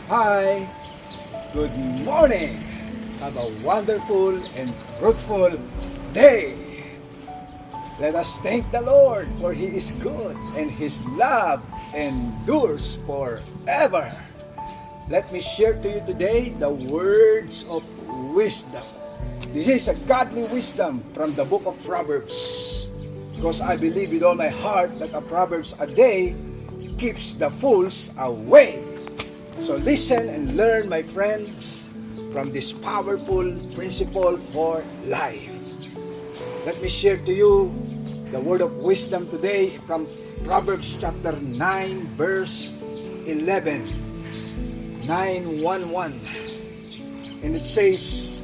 Hi, good morning. Have a wonderful and fruitful day. Let us thank the Lord, for He is good and His love endures forever. Let me share to you today the words of wisdom. This is a godly wisdom from the book of Proverbs, because I believe with all my heart that a Proverbs a day keeps the fools away. So listen and learn, my friends, from this powerful principle for life. Let me share to you the word of wisdom today from Proverbs chapter 9, verse 11. 9:11. And it says,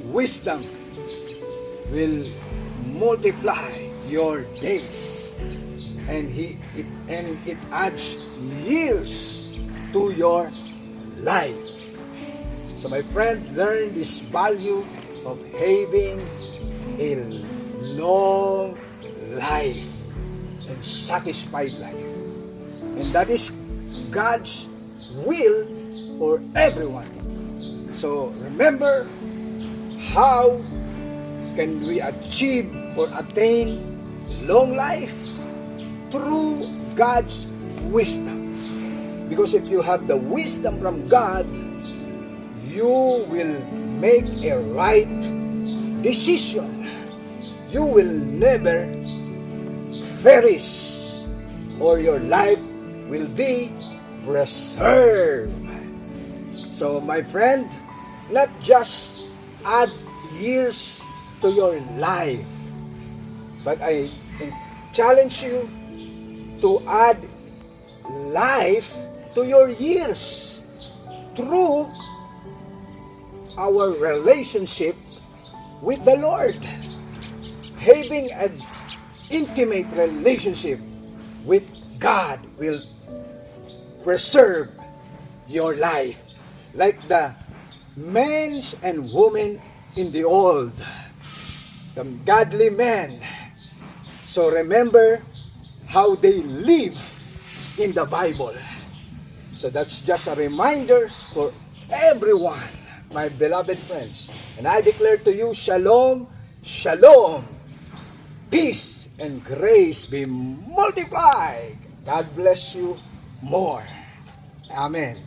wisdom will multiply your days, and it adds years to your life. So my friend, learn this value of having a long life and satisfied life. And that is God's will for everyone. So remember, how can we achieve or attain long life? Through God's wisdom. Because if you have the wisdom from God, you will make a right decision. You will never perish, or your life will be preserved. So my friend, not just add years to your life, but I challenge you to add life to your years through our relationship with the Lord. Having an intimate relationship with God will preserve your life, like the men and women in the old, the godly men. So remember how they live in the Bible. So that's just a reminder for everyone, my beloved friends. And I declare to you, Shalom, Shalom. Peace and grace be multiplied. God bless you more. Amen.